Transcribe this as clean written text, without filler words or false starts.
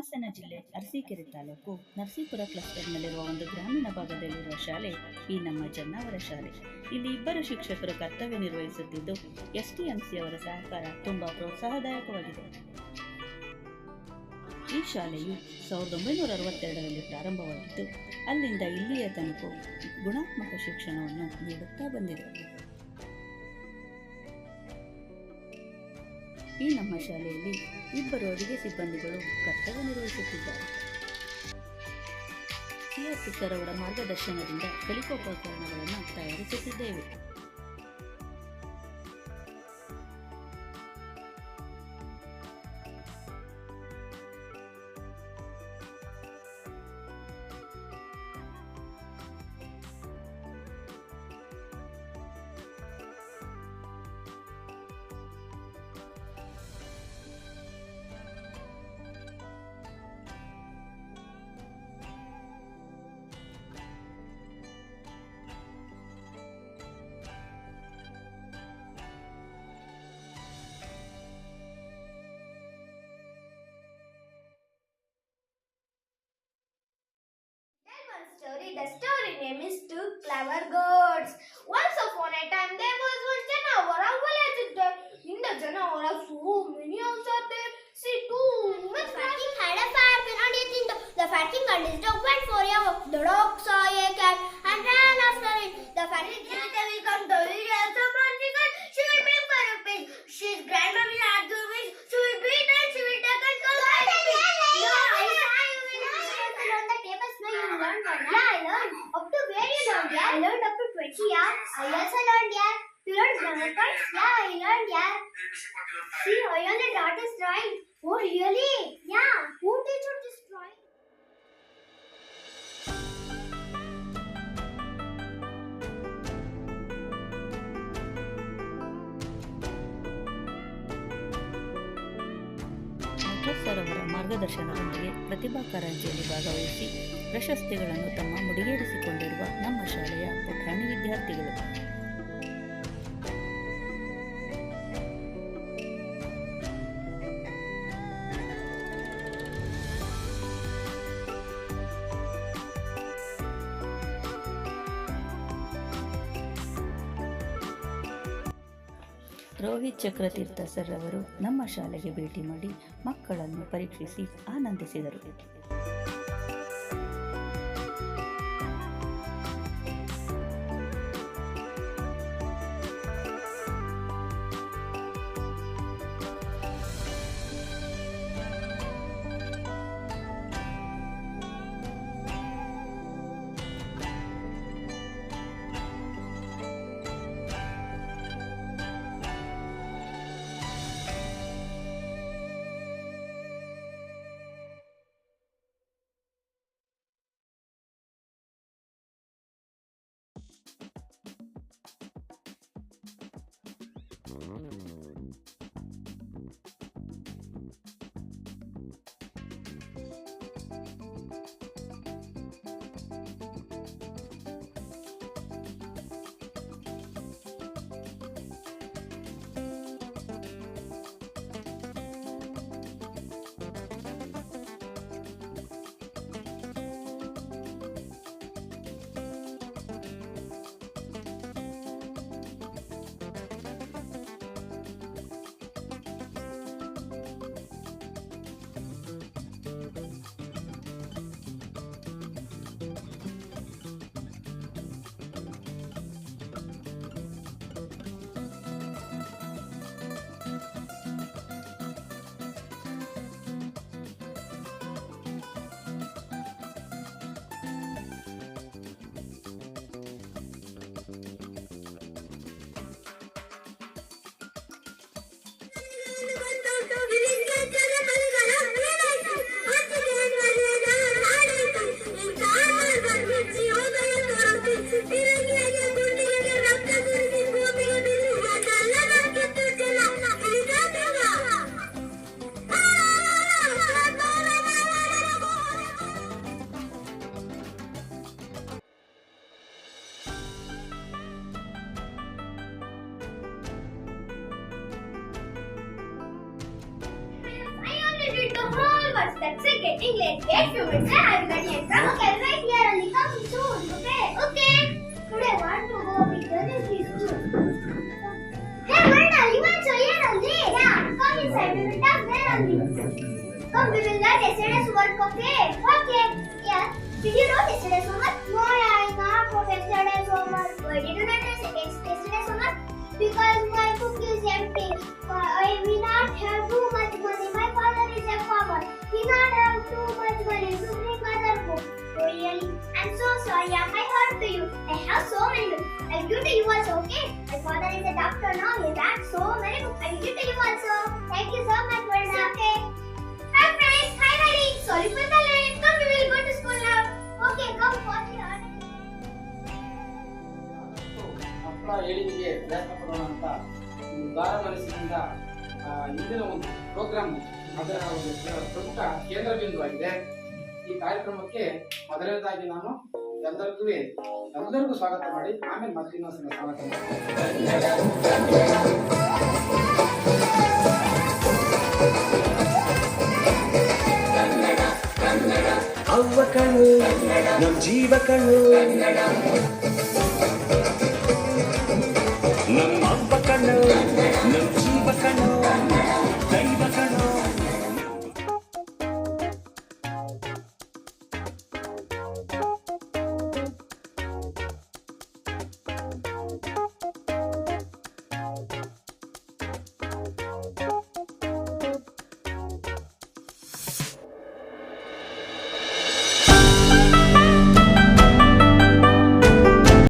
ಹಾಸನ ಜಿಲ್ಲೆ ಅರಸೀಕೆರೆ ತಾಲೂಕು ನರಸೀಪುರ ಕ್ಲಸ್ಟರ್ನಲ್ಲಿರುವ ಒಂದು ಗ್ರಾಮೀಣ ಭಾಗದಲ್ಲಿರುವ ಶಾಲೆ ಈ ನಮ್ಮ ಜನ್ನಾವರ ಶಾಲೆ. ಇಲ್ಲಿ ಇಬ್ಬರು ಶಿಕ್ಷಕರು ಕರ್ತವ್ಯ ನಿರ್ವಹಿಸುತ್ತಿದ್ದು ಎಸ್ಟಿಎಂಸಿ ಅವರ ಸಹಕಾರ ತುಂಬಾ ಪ್ರೋತ್ಸಾಹದಾಯಕವಾಗಿದೆ. ಈ ಶಾಲೆಯು 1962ರಲ್ಲಿ ಪ್ರಾರಂಭವಾಗಿದ್ದು ಅಲ್ಲಿಂದ ಇಲ್ಲಿಯ ತನಕ ಗುಣಾತ್ಮಕ ಶಿಕ್ಷಣವನ್ನು ನೀಡುತ್ತಾ ಬಂದಿದೆ. ಈ ನಮ್ಮ ಶಾಲೆಯಲ್ಲಿ ಇಬ್ಬರು ಅಡುಗೆ ಸಿಬ್ಬಂದಿಗಳು ಕರ್ತವ್ಯ ನಿರ್ವಹಿಸುತ್ತಿದ್ದಾರೆ. ಸಿಆರ್ಪಿ ಸರ್ ಅವರ ಮಾರ್ಗದರ್ಶನದಿಂದ ಕಲಿಕೋಪಕರಣಗಳನ್ನು ತಯಾರಿಸುತ್ತಿದ್ದೇವೆ. The story name is Two Clever Goats. Once upon a time there was one Janavara village there. In the Janavara so many owls are there. See too much. The fat king had a fat pen and he think the fat king and his dog went for a walk. The dog saw a cat and ran after it. The fat king said they will come to the house of chicken. She will bring for a pig. She's grandma will add the fish. She will beat and she will take and come back. Up to where you learned, yeah? I learned up to 20, yeah. I also learned, yeah. You learned grammar points? Yeah, I learned, yeah. See, I only dot is drawing. Oh, really? Yeah. Who teach you this drawing? Sir ಅವರ ಮಾರ್ಗದರ್ಶನದೊಂದಿಗೆ ಪ್ರತಿಭಾ ಕಾರಂಜಿಯಲ್ಲಿ ಭಾಗವಹಿಸಿ ಪ್ರಶಸ್ತಿಗಳನ್ನು ತಮ್ಮ ಮುಡಿಗೇರಿಸಿಕೊಂಡಿರುವ ನಮ್ಮ ಶಾಲೆಯ ಪುಟಾಣಿ ವಿದ್ಯಾರ್ಥಿಗಳು. Rohit Chakratirtha sir ಅವರು ನಮ್ಮ ಶಾಲೆಗೆ ಭೇಟಿ ಮಾಡಿ ಮಕ್ಕಳನ್ನು ಪರೀಕ್ಷಿಸಿ ಆನಂದಿಸಿದರು. that's it. Getting late. Wait few minutes. I'm ready. Exam. Okay, right here. Only come soon. Okay. Okay. Today I want to go with the school. Hey, Varna, you want to hear only? Yeah. Come inside. We will talk there only. Come, we will learn yesterday's work. Okay. Okay. Yeah. Did you write yesterday's homework? No, I not wrote yesterday's homework. Why did you not write yesterday's homework? Because my book is empty. I will not have too much money. My father is a farmer. He not have too much money to bring other book. Oh really? I'm so sorry. I hurt to you. I have so many books. I'll give to you also. Okay? My father is a doctor now. He has so many books. I'll give to you also. Thank you so much, Varna. Okay. Hi friends. Hi buddy. Sorry for the late. Come, we will go to school now. Okay, come watch here. ಮಕ್ಕಳ ಏಳಿಗೆಗೆ ಪ್ರಯತ್ನ ಪಡೋಣ ಅಂತ ಉದಾರ ಮನಸ್ಸಿನಿಂದ ಇಂದಿನ ಒಂದು program ಅದರ ಒಂದು ಪ್ರಮುಖ ಕೇಂದ್ರ ಬಿಂದುವಾಗಿದೆ. ಈ ಕಾರ್ಯಕ್ರಮಕ್ಕೆ ಮೊದಲನೇದಾಗಿ ನಾನು ಎಲ್ಲರಿಗೂ ಸ್ವಾಗತ ಮಾಡಿ ಆಮೇಲೆ ಮತ್ತೆ ಇನ್ನೊಂದ್ಸಲ ಸ್ವಾಗತ ಅವ್ವ ಕಣ್ಣು ನಮ್ ಜೀವ ಕಣ್ಣು ನಮ್ಮ ಅವ್ವ ಕಣ್ಣು ನಮ್ ಜೀವ ಕಣ್ಣು